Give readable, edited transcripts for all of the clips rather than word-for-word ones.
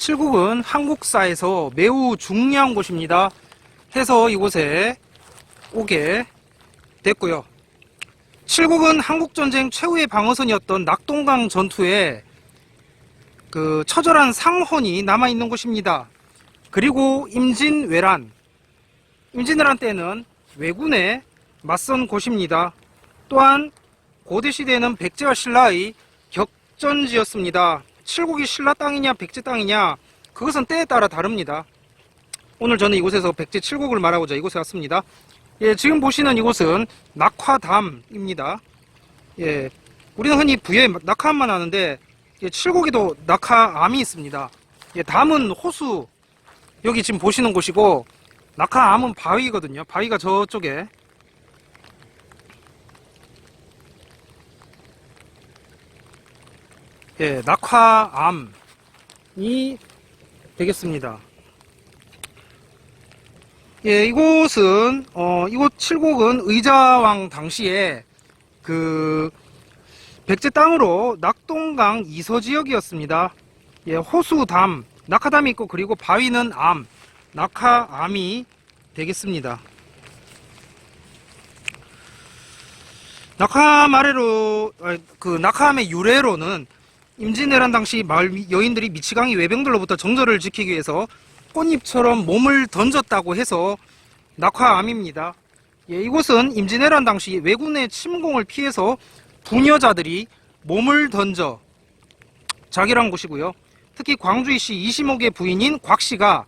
칠곡은 한국사에서 매우 중요한 곳입니다. 해서 이곳에 오게 됐고요. 칠곡은 한국전쟁 최후의 방어선이었던 낙동강 전투에 그 처절한 상흔이 남아있는 곳입니다. 그리고 임진왜란 때는 왜군에 맞선 곳입니다. 또한 고대시대에는 백제와 신라의 격전지였습니다. 칠곡이 신라 땅이냐 백제 땅이냐 그것은 때에 따라 다릅니다. 오늘 저는 이곳에서 백제 칠곡을 말하고자 이곳에 왔습니다. 예, 지금 보시는 이곳은 낙화담입니다. 예, 우리는 흔히 부여에 낙화암만 하는데 예, 칠곡에도 낙화암이 있습니다. 예, 담은 호수, 여기 지금 보시는 곳이고 낙화암은 바위거든요. 바위가 저쪽에. 예, 낙화암이 되겠습니다. 예, 이곳은 이곳 칠곡은 의자왕 당시에 그 백제 땅으로 낙동강 이서지역이었습니다. 예, 호수담, 낙하담이 있고 그리고 바위는 암, 낙하암이 되겠습니다. 낙하암 아래로 그 낙하암의 유래로는 임진왜란 당시 마을 여인들이 미치광이 외병들로부터 정절을 지키기 위해서 꽃잎처럼 몸을 던졌다고 해서 낙화암입니다. 예, 이곳은 임진왜란 당시 왜군의 침공을 피해서 부녀자들이 몸을 던져 자결한 곳이고요. 특히 광주이씨 이시목의 부인인 곽씨가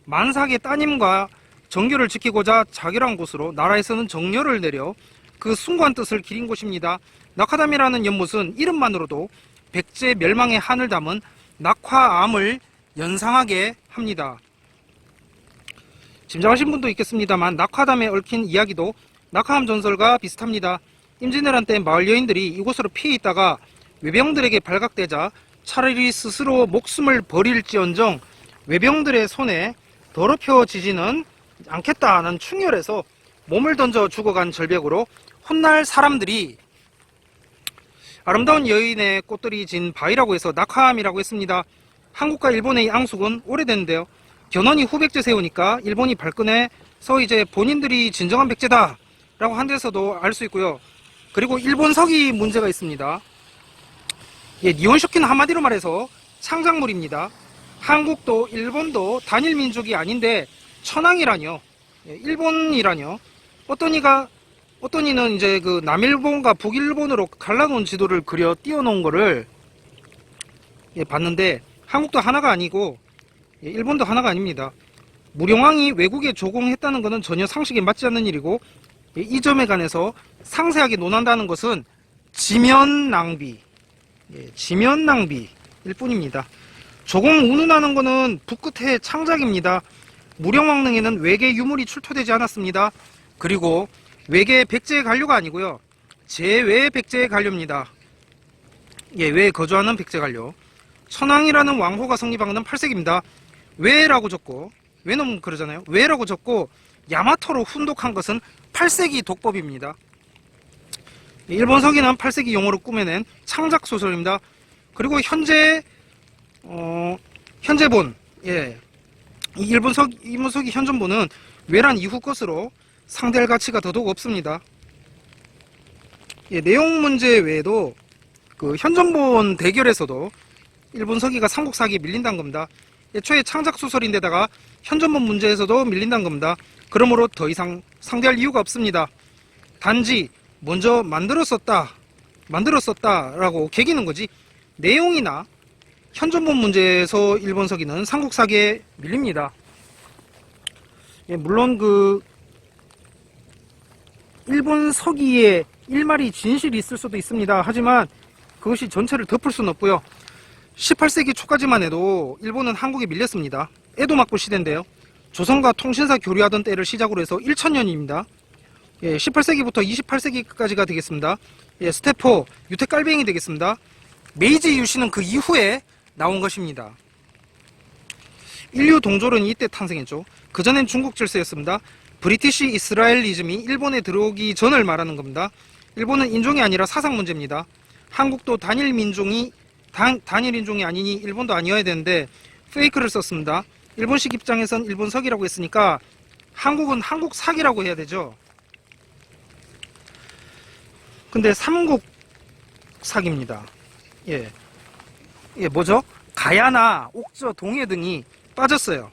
만삭의 따님과 정교를 지키고자 자결한 곳으로 나라에서는 정렬을 내려 그 숭고한 뜻을 기린 곳입니다. 낙화담이라는 연못은 이름만으로도 백제 멸망의 한을 담은 낙화암을 연상하게 합니다. 짐작하신 분도 있겠습니다만 낙화담에 얽힌 이야기도 낙화암 전설과 비슷합니다. 임진왜란 때 마을 여인들이 이곳으로 피해 있다가 외병들에게 발각되자 차라리 스스로 목숨을 버릴지언정 외병들의 손에 더럽혀지지는 않겠다는 충혈에서 몸을 던져 죽어간 절벽으로 훗날 사람들이 아름다운 여인의 꽃들이 진 바위라고 해서 낙화암이라고 했습니다. 한국과 일본의 앙숙은 오래됐는데요. 견훤이 후백제 세우니까 일본이 발끈해서 이제 본인들이 진정한 백제다 라고 한 데서도 알 수 있고요. 그리고 일본석이 문제가 있습니다. 예, 니혼쇼키는 한마디로 말해서 창작물입니다. 한국도 일본도 단일 민족이 아닌데 천황이라뇨. 예, 일본이라뇨. 어떤 이는 이제 그 남일본과 북일본으로 갈라놓은 지도를 그려 띄워놓은 거를 예, 봤는데 한국도 하나가 아니고 예, 일본도 하나가 아닙니다. 무령왕이 외국에 조공했다는 것은 전혀 상식에 맞지 않는 일이고 예, 이 점에 관해서 상세하게 논한다는 것은 지면 낭비, 예, 지면 낭비일 뿐입니다. 조공 운운하는 것은 북끝의 창작입니다. 무령왕릉에는 외계 유물이 출토되지 않았습니다. 그리고 외계 백제의 관료가 아니고요. 제외 백제의 관료입니다. 예, 외에 거주하는 백제 관료. 천황이라는 왕호가 성립한 것은 8세기입니다. 외라고 적고, 외놈 그러잖아요. 외라고 적고 야마토로 훈독한 것은 8세기 독법입니다. 일본 서기는 8세기 용어로 꾸며낸 창작 소설입니다. 그리고 현재본, 예, 이 일본 서기 현존본은 외란 이후 것으로 상대할 가치가 더더욱 없습니다. 예, 내용 문제 외에도 그 현존본 대결에서도 일본 서기가 삼국사기에 밀린다는 겁니다. 애초에 창작 소설인데다가 현존본 문제에서도 밀린다는 겁니다. 그러므로 더 이상 상대할 이유가 없습니다. 단지 먼저 만들었었다라고 개기는 거지 내용이나 현존본 문제에서 일본 서기는 삼국사기에 밀립니다. 예, 물론 그 일본 서기의 일말이 진실이 있을 수도 있습니다. 하지만 그것이 전체를 덮을 수는 없고요. 18세기 초까지만 해도 일본은 한국에 밀렸습니다. 에도막부 시대인데요. 조선과 통신사 교류하던 때를 시작으로 해서 1000년입니다. 예, 18세기부터 28세기까지가 되겠습니다. 예, 스테포, 유태깔뱅이 되겠습니다. 메이지 유신은 그 이후에 나온 것입니다. 인류 동조론이 이때 탄생했죠. 그전엔 중국 질서였습니다. 브리티시 이스라엘리즘이 일본에 들어오기 전을 말하는 겁니다. 일본은 인종이 아니라 사상 문제입니다. 한국도 단일 인종이 아니니 일본도 아니어야 되는데 페이크를 썼습니다. 일본식 입장에선 일본석이라고 했으니까 한국은 한국삭이라고 해야 되죠. 근데 삼국삭입니다. 예. 예, 뭐죠? 가야나 옥저, 동해 등이 빠졌어요.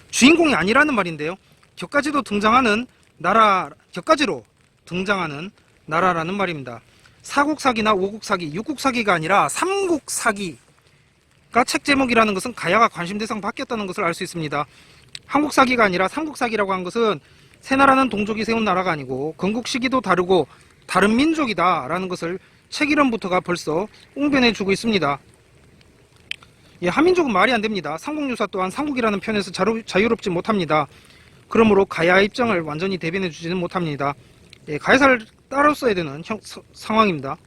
주인공이 아니라는 말인데요. 격가지로 등장하는 나라라는 말입니다. 사국사기나 오국사기, 육국사기가 아니라 삼국사기가 책 제목이라는 것은 가야가 관심 대상 바뀌었다는 것을 알 수 있습니다. 한국사기가 아니라 삼국사기라고 한 것은 세 나라는 동족이 세운 나라가 아니고 건국 시기도 다르고 다른 민족이다 라는 것을 책 이름부터가 벌써 웅변해 주고 있습니다. 예, 한민족은 말이 안 됩니다. 삼국유사 또한 삼국이라는 편에서 자유롭지 못합니다. 그러므로 가야의 입장을 완전히 대변해 주지는 못합니다. 예, 가야사를 따로 써야 되는 상황입니다.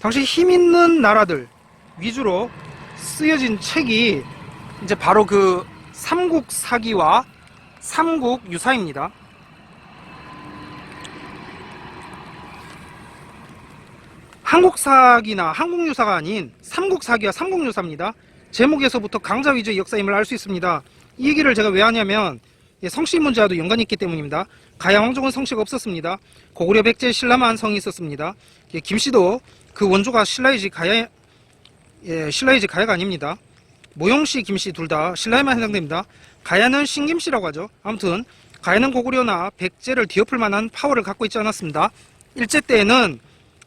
당시 힘 있는 나라들 위주로 쓰여진 책이 이제 바로 그 삼국사기와 삼국유사입니다. 한국사기나 한국유사가 아닌 삼국사기와 삼국유사입니다. 제목에서부터 강자 위주의 역사임을 알 수 있습니다. 이 얘기를 제가 왜 하냐면 성씨 문제와도 연관이 있기 때문입니다. 가야 왕족은 성씨가 없었습니다. 고구려 백제 신라만 성이 있었습니다. 김씨도 그 원조가 신라이지 가야가 아닙니다. 모용씨, 김씨 둘 다 신라에만 해당됩니다. 가야는 신김씨라고 하죠. 아무튼 가야는 고구려나 백제를 뒤엎을 만한 파워를 갖고 있지 않았습니다. 일제 때에는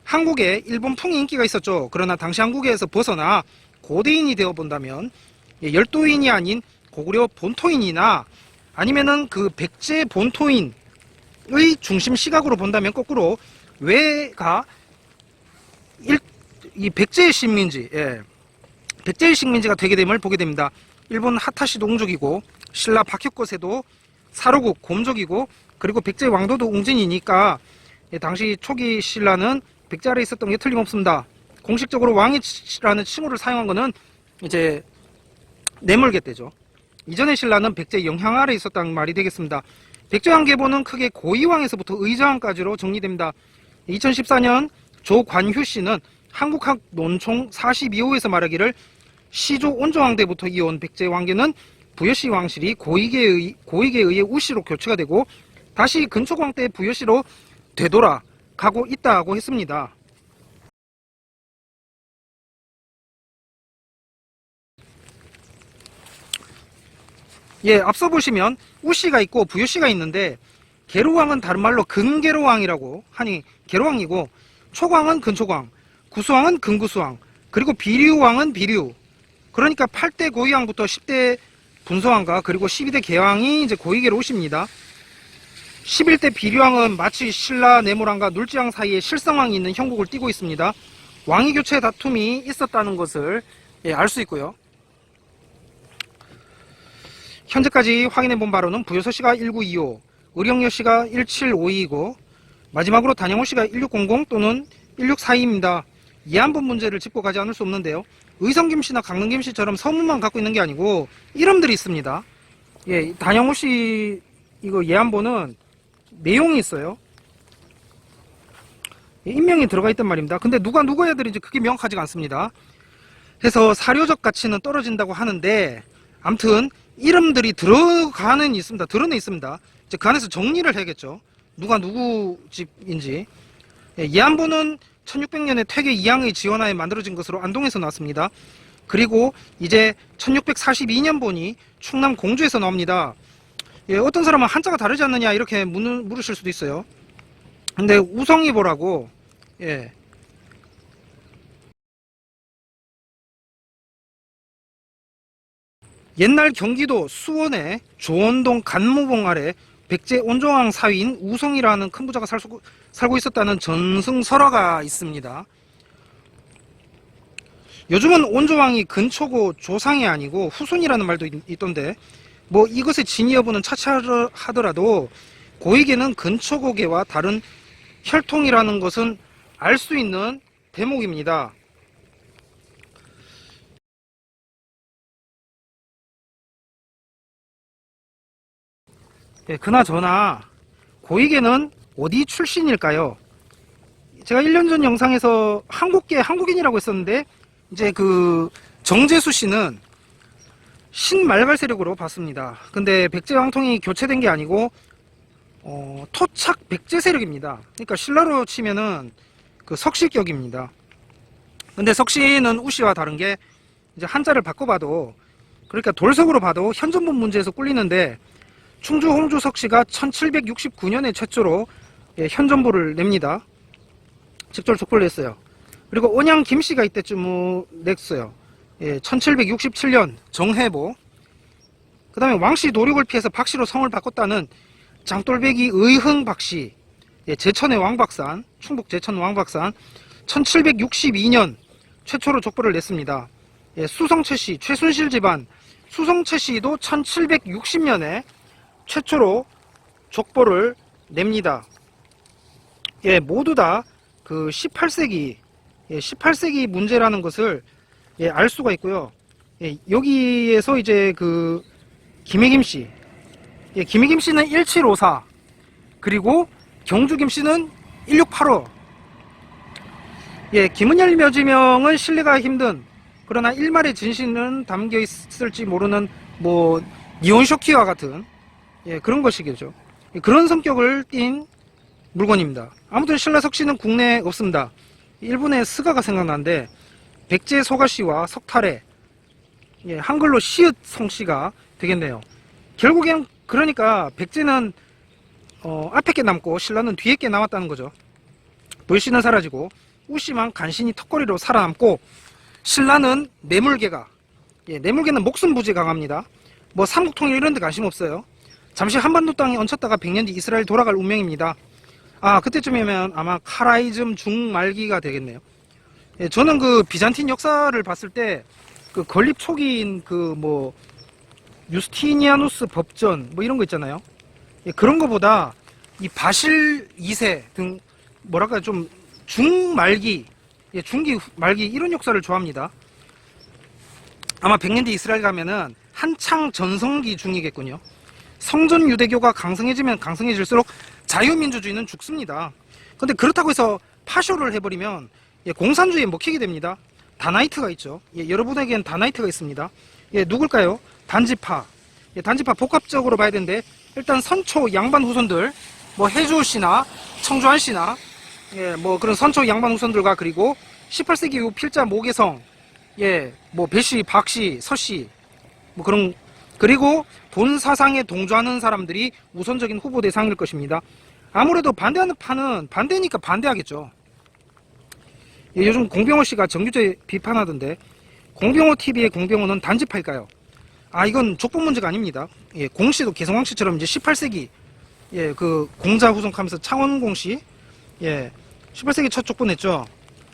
한국에 일본풍이 인기가 있었죠. 그러나 당시 한국에서 벗어나 고대인이 되어 본다면 열도인이 아닌 고구려 본토인이나 아니면은 그 백제 본토인의 중심 시각으로 본다면 거꾸로 왜가 이 백제의 식민지, 백제의 식민지가 되게 됨을 보게 됩니다. 일본 하타시 동족이고 신라 박혁거세도 사로국 곰족이고 그리고 백제 왕도도 웅진이니까 당시 초기 신라는 백제 아래에 있었던 게 틀림없습니다. 공식적으로 왕이라는 칭호를 사용한 것은 이제 내물게 되죠. 이전의 신라는 백제 영향 아래에 있었다는 말이 되겠습니다. 백제왕 계보는 크게 고이왕에서부터 의자왕까지로 정리됩니다. 2014년 조관휴 씨는 한국학 논총 42호에서 말하기를 시조 온조왕 때부터 이어온 백제 왕계는 부여씨 왕실이 고익에 의해 우씨로 교체가 되고 다시 근초광 때 부여씨로 되돌아가고 있다고 했습니다. 예, 앞서 보시면 우씨가 있고 부여씨가 있는데 계로왕은 다른 말로 근계로왕이라고 하니 계로왕이고 초광은 근초광, 구수왕은 근구수왕, 그리고 비류왕은 비류. 그러니까 8대 고이왕부터 10대 분소왕과 그리고 12대 계왕이 이제 고이계로 오십니다. 11대 비류왕은 마치 신라 네모랑과 눌지왕 사이에 실성왕이 있는 형국을 띠고 있습니다. 왕위 교체 다툼이 있었다는 것을 알 수 있고요. 현재까지 확인해 본 바로는 부여서 씨가 1925, 의령여 씨가 1752이고 마지막으로 단영호 씨가 1600 또는 1642입니다. 이 한 번 문제를 짚고 가지 않을 수 없는데요. 의성김 씨나 강릉김 씨처럼 서문만 갖고 있는 게 아니고 이름들이 있습니다. 예, 단영호 씨 이거 예안본은 내용이 있어요. 인명이 들어가 있단 말입니다. 근데 누가 누구 애들인지 그게 명확하지가 않습니다. 그래서 사료적 가치는 떨어진다고 하는데 아무튼 이름들이 들어가는 있습니다. 드러내 있습니다. 이제 그 안에서 정리를 해야겠죠. 누가 누구 집인지. 예안본은 1600년에 퇴계 이항의 지원하에 만들어진 것으로 안동에서 나왔습니다. 그리고 이제 1642년 본이 충남 공주에서 나옵니다. 예, 어떤 사람은 한자가 다르지 않느냐 이렇게 물으실 수도 있어요. 근데 우성이보라고 예. 옛날 경기도 수원의 조원동 간무봉 아래 백제 온조왕 사위인 우성이라는 큰 부자가 살고 있었다는 전승설화가 있습니다. 요즘은 온조왕이 근초고 조상이 아니고 후손이라는 말도 있던데 뭐 이것의 진위 여부는 차치하더라도 고익에는 근초고계와 다른 혈통이라는 것은 알 수 있는 대목입니다. 예, 그나저나 고익에는 어디 출신일까요? 제가 1년 전 영상에서 한국계 한국인이라고 했었는데 이제 그 정재수 씨는 신말갈 세력으로 봤습니다. 근데 백제왕통이 교체된 게 아니고 토착 백제 세력입니다. 그러니까 신라로 치면은 그 석씨격입니다. 근데 석씨는 우씨와 다른 게 이제 한자를 바꿔봐도, 그러니까 돌석으로 봐도 현존본 문제에서 꿀리는데, 충주 홍주 석씨가 1769년에 최초로 현존부를 냅니다. 직접 족보를 냈어요. 그리고 온양 김씨가 이때쯤 냈어요. 1767년 정해보. 그 다음에 왕씨 노력을 피해서 박씨로 성을 바꿨다는 장돌배기 의흥 박씨, 제천의 왕박산, 충북 제천 왕박산 1762년 최초로 족보를 냈습니다. 수성채씨, 최순실 집안 수성채씨도 1760년에 최초로 족보를 냅니다. 모두 다 그 18세기 문제라는 것을 알 수가 있고요. 여기에서 이제 그 김혜김 씨, 김혜김 씨는 1754, 그리고 경주 김 씨는 1685. 김은열 묘지명은 신뢰가 힘든, 그러나 일말의 진실은 담겨 있을지 모르는 뭐 니온쇼키와 같은 그런 것이겠죠. 그런 성격을 띤 물건입니다. 아무튼 신라 석씨는 국내에 없습니다. 일본의 스가가 생각나는데, 백제 소가씨와 석탈의 한글로 시읒 성씨가 되겠네요. 결국엔 그러니까 백제는 앞에 게 남고 신라는 뒤에 게 남았다는 거죠. 물씨는 사라지고 우씨만 간신히 턱걸이로 살아남고, 신라는 뇌물개가, 뇌물개는 목숨 부지에 강합니다. 뭐 삼국통일 이런 데 관심 없어요. 잠시 한반도 땅에 얹혔다가 100년 뒤 이스라엘 돌아갈 운명입니다. 그때쯤이면 아마 카라이즘 중말기가 되겠네요. 저는 그 비잔틴 역사를 봤을 때 그 건립 초기인 그 뭐 유스티니아누스 법전 뭐 이런 거 있잖아요. 그런 거보다 이 바실 2세 등 뭐랄까 좀 중말기, 중기 말기 이런 역사를 좋아합니다. 아마 100년 뒤 이스라엘 가면은 한창 전성기 중이겠군요. 성전 유대교가 강성해지면 강성해질수록 자유민주주의는 죽습니다. 근데 그렇다고 해서 파쇼를 해버리면 공산주의에 먹히게 됩니다. 다나이트가 있죠. 여러분에겐 다나이트가 있습니다. 누굴까요? 단지파. 단지파 복합적으로 봐야 되는데, 일단 선초 양반 후손들, 뭐 해주 씨나 청주한 씨나 뭐 그런 선초 양반 후손들과, 그리고 18세기 이후 필자 모계성, 뭐 배씨, 박씨, 서씨, 뭐 그런, 그리고 본 사상에 동조하는 사람들이 우선적인 후보 대상일 것입니다. 아무래도 반대하는 파는 반대니까 반대하겠죠. 요즘 공병호 씨가 정규제 비판하던데, 공병호 TV의 공병호는 단지파일까요? 이건 족보 문제가 아닙니다. 공 씨도 개성왕 씨처럼 이제 18세기 그 공자 후손하면서 창원공 씨 18세기 첫 족보 냈죠.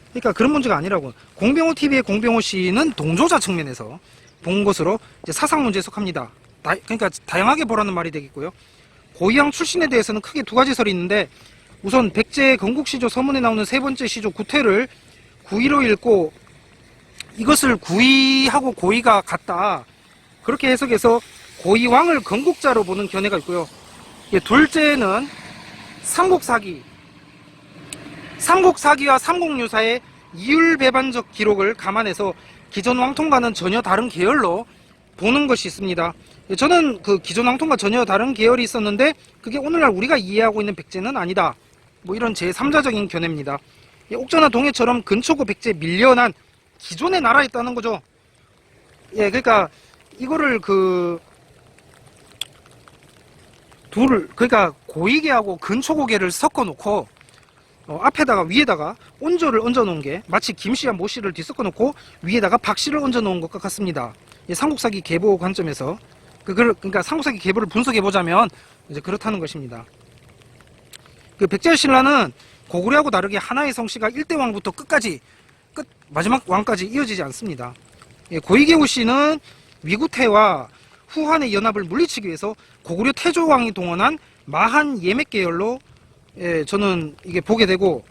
그러니까 그런 문제가 아니라고. 공병호 TV의 공병호 씨는 동조자 측면에서 본 것으로 이제 사상 문제 해석합니다. 그러니까 다양하게 보라는 말이 되겠고요. 고이양 출신에 대해서는 크게 두 가지 설이 있는데, 우선 백제 건국시조 서문에 나오는 세 번째 시조 구태를 구이로 읽고 이것을 구이하고 고이가 같다, 그렇게 해석해서 고이왕을 건국자로 보는 견해가 있고요. 둘째는 삼국사기, 삼국사기와 삼국유사의 이율배반적 기록을 감안해서 기존 왕통과는 전혀 다른 계열로 보는 것이 있습니다. 저는 그 기존 왕통과 전혀 다른 계열이 있었는데 그게 오늘날 우리가 이해하고 있는 백제는 아니다, 뭐 이런 제3자적인 견해입니다. 옥저나 동해처럼 근초고 백제에 밀려난 기존의 나라에 있다는 거죠. 그러니까 이거를 그러니까 고이계하고 근초고계를 섞어 놓고 앞에다가 위에다가 온조를 얹어 놓은 게 마치 김씨와 모씨를 뒤섞어 놓고 위에다가 박씨를 얹어 놓은 것과 같습니다. 삼국사기 계보 관점에서 그러니까 삼국사기 계보를 분석해 보자면 이제 그렇다는 것입니다. 그 백제 신라는 고구려하고 다르게 하나의 성씨가 1대 왕부터 마지막 왕까지 이어지지 않습니다. 고이계우 씨는 위구태와 후한의 연합을 물리치기 위해서 고구려 태조왕이 동원한 마한 예맥 계열로 저는 이게 보게 되고,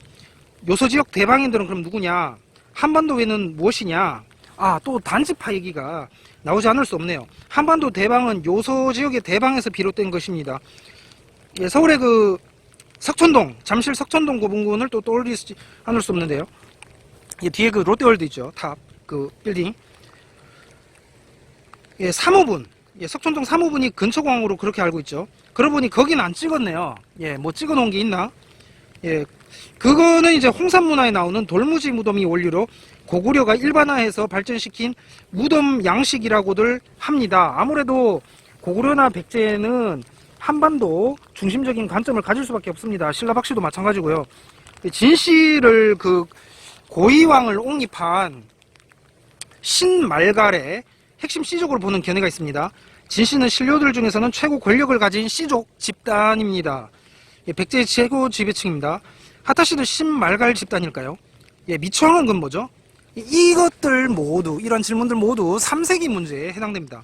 요소지역 대방인들은 그럼 누구냐, 한반도 외는 무엇이냐, 또 단지파 얘기가 나오지 않을 수 없네요. 한반도 대방은 요소지역의 대방에서 비롯된 것입니다. 서울의 그 석천동, 잠실 석천동 고분군을 또 떠올리지 않을 수 없는데요. 뒤에 그 롯데월드 있죠, 탑 그 빌딩. 예, 사무분, 예, 석촌동 사무분이 근처공항으로 그렇게 알고 있죠. 그러고 보니 거긴 안 찍었네요. 예, 뭐 찍어 놓은 게 있나? 예, 그거는 이제 홍산문화에 나오는 돌무지 무덤이 원료로 고구려가 일반화해서 발전시킨 무덤 양식이라고들 합니다. 아무래도 고구려나 백제는 한반도 중심적인 관점을 가질 수밖에 없습니다. 신라박씨도 마찬가지고요. 진씨를 그 고이왕을 옹립한 신말갈의 핵심 씨족으로 보는 견해가 있습니다. 진씨는 신료들 중에서는 최고 권력을 가진 씨족 집단입니다. 예, 백제의 최고 지배층입니다. 하타씨는 신말갈 집단일까요? 예, 미초왕은 그건 뭐죠? 이것들 모두, 이런 질문들 모두 3세기 문제에 해당됩니다.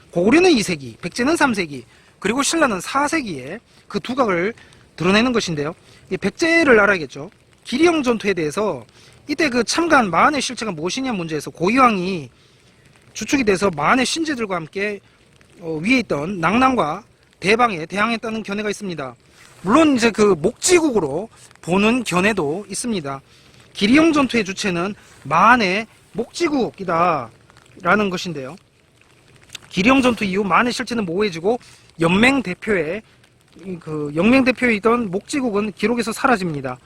고구려는 2세기, 백제는 3세기, 그리고 신라는 4세기에 그 두각을 드러내는 것인데요. 예, 백제를 알아야겠죠. 기리영 전투에 대해서 이때 그 참가한 마한의 실체가 무엇이냐 문제에서 고이왕이 주축이 돼서 마한의 신제들과 함께 위에 있던 낭랑과 대방에 대항했다는 견해가 있습니다. 물론 이제 그 목지국으로 보는 견해도 있습니다. 기리영 전투의 주체는 마한의 목지국이다 라는 것인데요. 기리영 전투 이후 마한의 실체는 모호해지고 영맹 대표에 있던 목지국은 기록에서 사라집니다.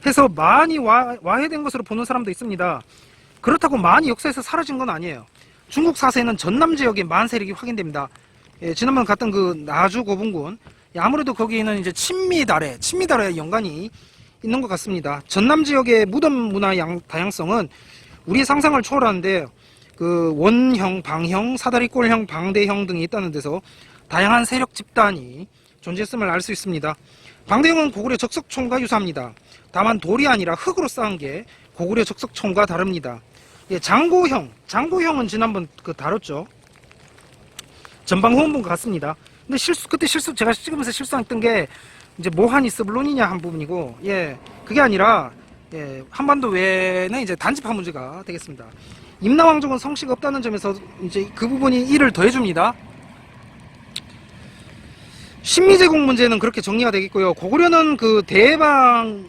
해서 마한이 와해된 것으로 보는 사람도 있습니다. 그렇다고 마한이 역사에서 사라진 건 아니에요. 중국 사세에는 전남 지역에 마한 세력이 확인됩니다. 예, 지난번 갔던 그 나주 고분군, 아무래도 거기에는 이제 친미달에 연관이 있는 것 같습니다. 전남 지역의 무덤 문화 다양성은 우리의 상상을 초월하는데 그 원형, 방형, 사다리꼴형, 방대형 등이 있다는 데서 다양한 세력 집단이 존재했음을 알 수 있습니다. 방대형은 고구려 적석총과 유사합니다. 다만 돌이 아니라 흙으로 쌓은 게 고구려 적석총과 다릅니다. 예, 장고형은 지난번 다뤘죠. 전방후원분 같습니다. 근데 그때 제가 찍으면서 실수했던 게 이제 모한이 스블론이냐 한 부분이고, 예, 그게 아니라, 예, 한반도 외에는 이제 단지파 문제가 되겠습니다. 임나왕족은 성씨가 없다는 점에서 이제 그 부분이 이를 더해줍니다. 신미제국 문제는 그렇게 정리가 되겠고요. 고구려는 그 대방을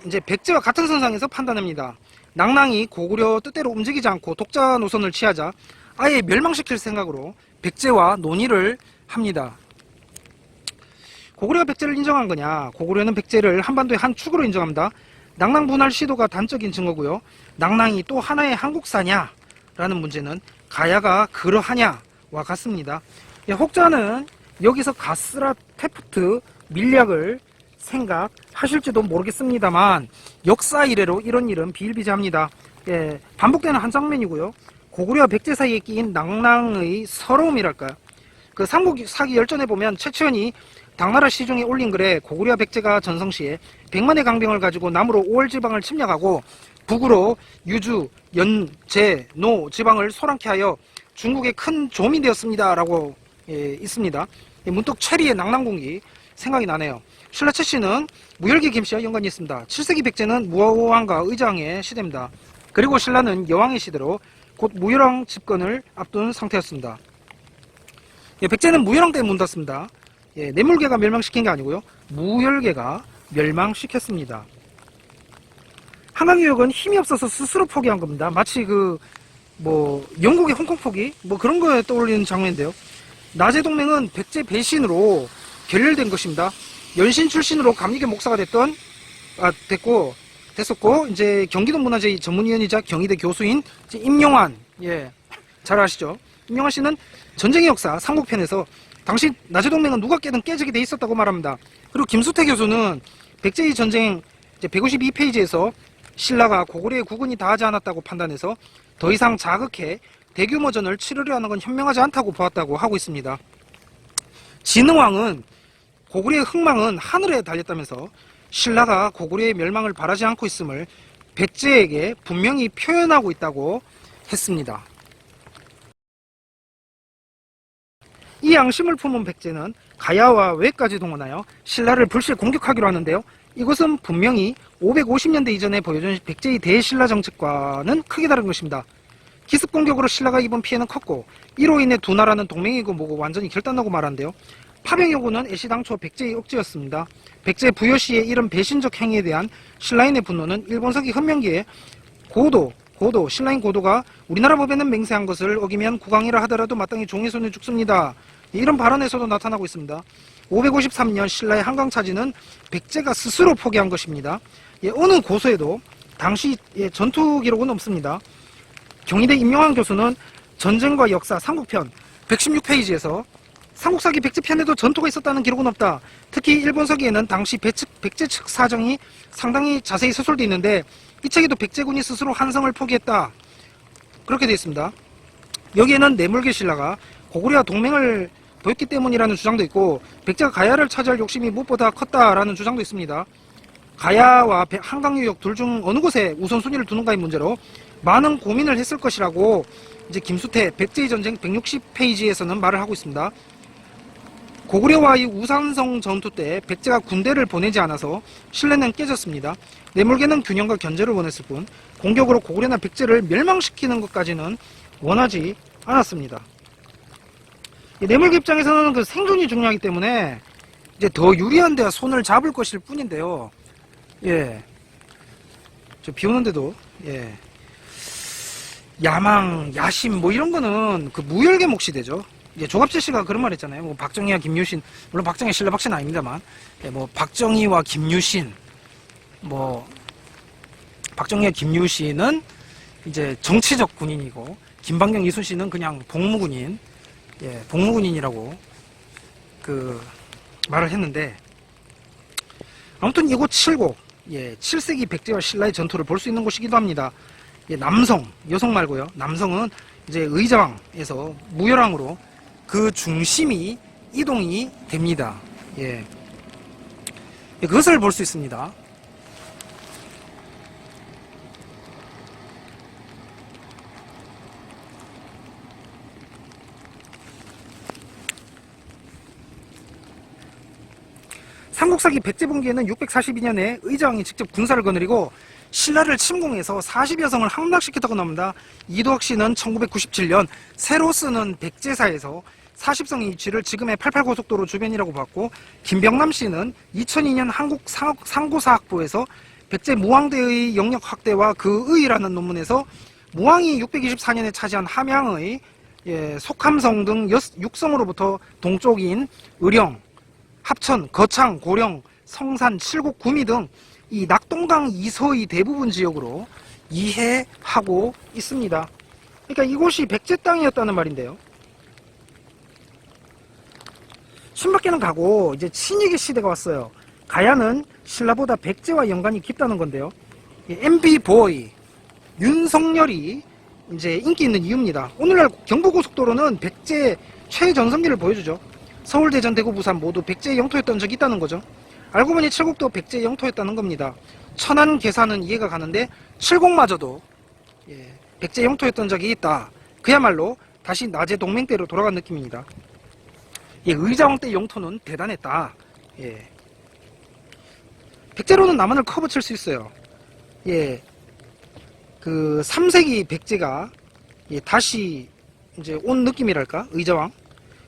이제 백제와 같은 선상에서 판단합니다. 낭랑이 고구려 뜻대로 움직이지 않고 독자 노선을 취하자 아예 멸망시킬 생각으로 백제와 논의를 합니다. 고구려가 백제를 인정한 거냐? 고구려는 백제를 한반도의 한 축으로 인정합니다. 낭랑 분할 시도가 단적인 증거고요. 낭랑이 또 하나의 한국사냐? 라는 문제는 가야가 그러하냐와 같습니다. 혹자는 여기서 가스라 테프트 밀약을 생각하실지도 모르겠습니다만 역사 이래로 이런 일은 비일비재합니다. 예, 반복되는 한 장면이고요. 고구려와 백제 사이에 끼인 낭랑의 서러움이랄까요. 그 삼국 사기 열전에 보면 최치원이 당나라 시중에 올린 글에 고구려와 백제가 전성시에 100만의 강병을 가지고 남으로 5월 지방을 침략하고 북으로 유주, 연, 제, 노 지방을 소란케 하여 중국의 큰 좀이 되었습니다 라고 있습니다. 문득 체리의 낭랑공기 생각이 나네요. 신라 최씨는 무열기 김씨와 연관이 있습니다. 7세기 백제는 무왕과 의장의 시대입니다. 그리고 신라는 여왕의 시대로 곧 무열왕 집권을 앞둔 상태였습니다. 백제는 무열왕 때 문닫습니다. 내물개가 멸망시킨 게 아니고요. 무열개가 멸망시켰습니다. 한강유역은 힘이 없어서 스스로 포기한 겁니다. 마치 영국의 홍콩 포기? 그런 거에 떠올리는 장면인데요. 나제동맹은 백제 배신으로 결렬된 것입니다. 연신 출신으로 감리교 목사가 됐었고, 이제 경기도 문화재 전문위원이자 경희대 교수인 임용환, 잘 아시죠? 임용환 씨는 전쟁의 역사 삼국편에서 당시 나제동맹은 누가 깨든 깨지게 돼 있었다고 말합니다. 그리고 김수태 교수는 백제의 전쟁 152페이지에서 신라가 고구려의 국은이 다하지 않았다고 판단해서 더 이상 자극해 대규모전을 치르려 하는 건 현명하지 않다고 보았다고 하고 있습니다. 진흥왕은 고구려의 흥망은 하늘에 달렸다면서 신라가 고구려의 멸망을 바라지 않고 있음을 백제에게 분명히 표현하고 있다고 했습니다. 이 양심을 품은 백제는 가야와 외까지 동원하여 신라를 불시 공격하기로 하는데요. 이것은 분명히 550년대 이전에 보여준 백제의 대신라 정책과는 크게 다른 것입니다. 기습 공격으로 신라가 입은 피해는 컸고 이로 인해 두 나라는 동맹이고 뭐고 완전히 결단나고 말한데요. 파병 요구는 애시당초 백제의 억지였습니다. 백제 부여시의 이런 배신적 행위에 대한 신라인의 분노는 일본서기 흠명기에 고도 고도, 신라인 고도가 우리나라 법에는 맹세한 것을 어기면 국왕이라 하더라도 마땅히 종의 손에 죽습니다. 이런 발언에서도 나타나고 있습니다. 553년 신라의 한강 차지는 백제가 스스로 포기한 것입니다. 어느 고서에도 당시 전투 기록은 없습니다. 경희대 임용환 교수는 전쟁과 역사 삼국편 116페이지에서 삼국사기 백제편에도 전투가 있었다는 기록은 없다. 특히 일본서기에는 당시 백제 측 사정이 상당히 자세히 서술되어 있는데 이 책에도 백제군이 스스로 한성을 포기했다. 그렇게 되어 있습니다. 여기에는 내물개 신라가 고구려와 동맹을 보였기 때문이라는 주장도 있고 백제가 가야를 차지할 욕심이 무엇보다 컸다라는 주장도 있습니다. 가야와 한강 유역 둘 중 어느 곳에 우선순위를 두는가의 문제로 많은 고민을 했을 것이라고 이제 김수태 백제의 전쟁 160페이지에서는 말을 하고 있습니다. 고구려와의 우산성 전투 때 백제가 군대를 보내지 않아서 신뢰는 깨졌습니다. 내물개는 균형과 견제를 원했을 뿐 공격으로 고구려나 백제를 멸망시키는 것까지는 원하지 않았습니다. 내물개 입장에서는 그 생존이 중요하기 때문에 이제 더 유리한 데와 손을 잡을 것일 뿐인데요. 예, 저 비 오는데도 야망, 야심 뭐 이런 거는 그 무혈계 몫이 되죠. 이제 조갑재 씨가 그런 말 했잖아요. 뭐 박정희와 김유신, 물론 박정희 신라 박씨는 아닙니다만, 뭐 박정희와 김유신, 뭐 박정희와 김유신은 이제 정치적 군인이고 김방경, 이순신은 그냥 복무군인, 복무군인이라고 그 말을 했는데, 아무튼 이곳 칠곡, 7세기 백제와 신라의 전투를 볼 수 있는 곳이기도 합니다. 남성, 여성 말고요. 남성은 이제 의자왕에서 무열왕으로 그 중심이 이동이 됩니다. 그것을 볼 수 있습니다. 삼국사기 백제분기에는 642년에 의자왕이 직접 군사를 거느리고 신라를 침공해서 40여 성을 함락시켰다고 나옵니다. 이도학 씨는 1997년 새로 쓰는 백제사에서 40성의 위치를 지금의 88고속도로 주변이라고 봤고, 김병남 씨는 2002년 한국 상고사학부에서 백제 무왕대의 영역 확대와 그 의라는 논문에서 무왕이 624년에 차지한 함양의 속함성 등 6성으로부터 동쪽인 의령, 합천, 거창, 고령, 성산, 칠곡, 구미 등 이 낙동강 이서의 대부분 지역으로 이해하고 있습니다. 그러니까 이곳이 백제 땅이었다는 말인데요. 신밖에는 가고 이제 친위계 시대가 왔어요. 가야는 신라보다 백제와 연관이 깊다는 건데요. MB 보이 윤석열이 이제 인기 있는 이유입니다. 오늘날 경부고속도로는 백제 최전성기를 보여주죠. 서울, 대전, 대구, 부산 모두 백제의 영토였던 적이 있다는 거죠. 알고 보니 칠곡도 백제의 영토였다는 겁니다. 천안, 계산은 이해가 가는데 칠곡마저도 백제 영토였던 적이 있다. 그야말로 다시 낮의 동맹 때로 돌아간 느낌입니다. 의자왕 때 영토는 대단했다. 백제로는 남한을 커버칠 수 있어요. 그 3세기 백제가 다시 이제 온 느낌이랄까? 의자왕.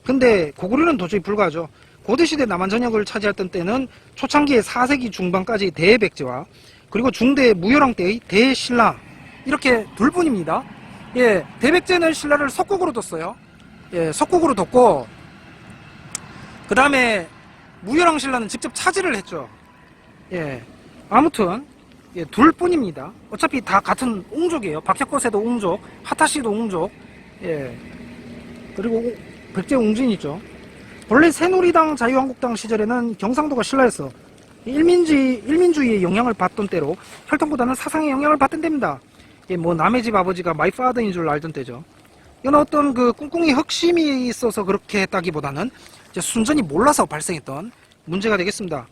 근데 고구려는 도저히 불가하죠. 고대시대 남한 전역을 차지했던 때는 초창기의 4세기 중반까지 대백제와 그리고 중대 무열왕 때의 대신라, 이렇게 둘뿐입니다. 대백제는 신라를 속국으로 뒀어요. 속국으로 뒀고, 그 다음에 무열왕 신라는 직접 차지를 했죠. 아무튼 둘뿐입니다. 어차피 다 같은 옹족이에요. 박혁거세도 옹족, 하타시도 옹족, 그리고 백제 옹진이죠. 원래 새누리당 자유한국당 시절에는 경상도가 신라였어. 일민주의의 영향을 받던 때로 혈통보다는 사상의 영향을 받던 때입니다. 뭐 남의 집 아버지가 마이 파더인 줄 알던 때죠. 이건 어떤 그 꿍꿍이 흑심이 있어서 그렇게 했다기보다는 이제 순전히 몰라서 발생했던 문제가 되겠습니다.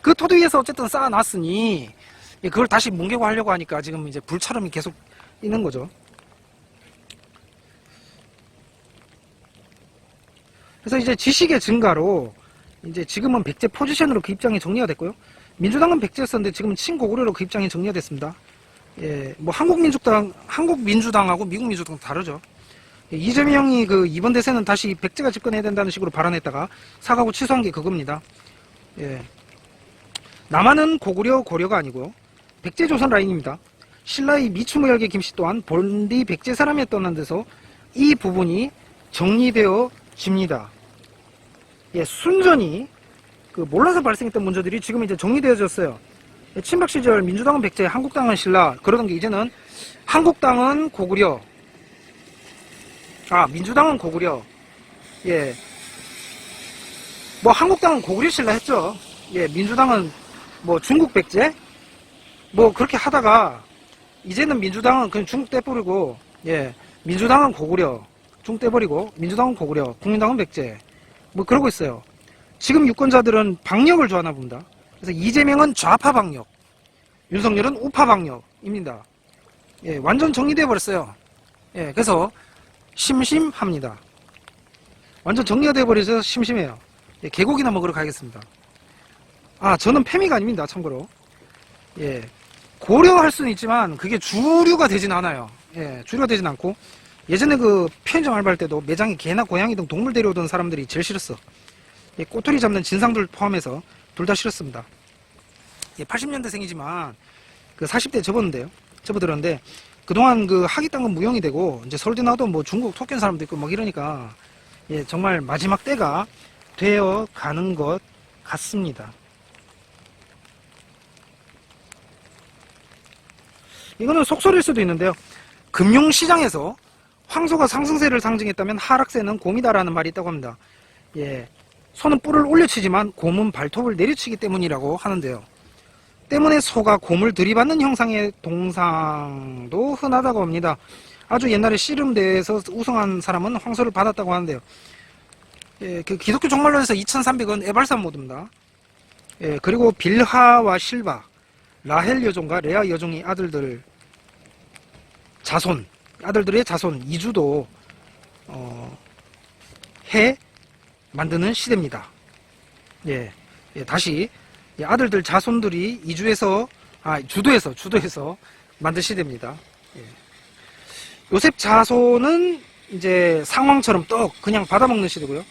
그 토대 위에서 어쨌든 쌓아놨으니 그걸 다시 뭉개고 하려고 하니까 지금 이제 불처럼이 계속 있는 거죠. 그래서 이제 지식의 증가로 이제 지금은 백제 포지션으로 그 입장이 정리가 됐고요. 민주당은 백제였었는데 지금은 친고구려로 그 입장이 정리가 됐습니다. 뭐 한국민주당하고 미국민주당 다르죠. 이재명이 그 이번 대선은 다시 백제가 집권해야 된다는 식으로 발언했다가 사과하고 취소한 게 그겁니다. 남한은 고구려, 고려가 아니고 백제조선 라인입니다. 신라의 미추무열계 김씨 또한 본디 백제사람에 떠난 데서 이 부분이 정리되어집니다. 예, 순전히 그 몰라서 발생했던 문제들이 지금 이제 정리되어졌어요. 예, 친박 시절 민주당은 백제, 한국당은 신라 그러던 게 이제는 한국당은 고구려, 민주당은 고구려, 예, 뭐 한국당은 고구려 신라 했죠. 예, 민주당은 뭐 중국 백제, 뭐 그렇게 하다가 이제는 민주당은 그냥 중국 떼버리고, 예, 민주당은 고구려, 중국 떼버리고, 민주당은 고구려, 국민당은 백제, 뭐 그러고 있어요. 지금 유권자들은 방역을 좋아하나 봅니다. 그래서 이재명은 좌파 방역, 윤석열은 우파 방역입니다. 예, 완전 정리되어 버렸어요. 예, 그래서 심심합니다. 완전 정리가 되어 버려서 심심해요. 예, 개고기나 먹으러 가겠습니다. 저는 페미가 아닙니다. 참고로. 예, 고려할 수는 있지만 그게 주류가 되진 않아요. 예, 주류가 되진 않고 예전에 그 편의점 알바할 때도 매장에 개나 고양이 등 동물 데려오던 사람들이 제일 싫었어. 예, 꼬투리 잡는 진상들 포함해서 둘 다 싫었습니다. 예, 80년대생이지만 그 40대 접어들었는데 그동안 그 학위 딴 건 무용이 되고 이제 서울대 나와도 뭐 중국 토끼 사람도 있고 막 이러니까 예, 정말 마지막 때가 되어 가는 것 같습니다. 이거는 속설일 수도 있는데요. 금융시장에서 황소가 상승세를 상징했다면 하락세는 곰이다라는 말이 있다고 합니다. 예, 소는 뿔을 올려치지만 곰은 발톱을 내리치기 때문이라고 하는데요. 때문에 소가 곰을 들이받는 형상의 동상도 흔하다고 합니다. 아주 옛날에 씨름대회에서 우승한 사람은 황소를 받았다고 하는데요. 예, 그 기독교 종말론에서 2300은 에발산 모드입니다. 예, 그리고 빌하와 실바, 라헬 여종과 레아 여종의 아들들의 자손 이주도 해 만드는 시대입니다. 예, 다시 아들들 자손들이 주도해서 만든 시대입니다. 예. 요셉 자손은 이제 상황처럼 떡 그냥 받아먹는 시대고요.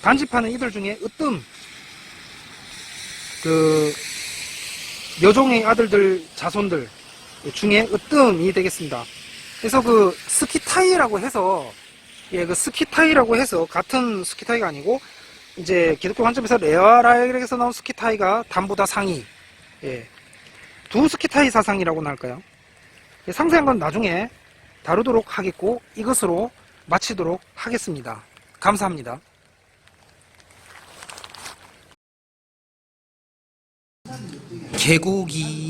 단집하는 이들 중에 으뜸 그 여종의 아들들 자손들 중에 으뜸이 되겠습니다. 그래서 그 스키타이라고 해서 같은 스키타이가 아니고 이제 기독교 관점에서 레아라엘에서 나온 스키타이가 담보다 상위, 예, 두 스키타이 사상이라고나 할까요? 예, 상세한 건 나중에 다루도록 하겠고 이것으로 마치도록 하겠습니다. 감사합니다. 개고기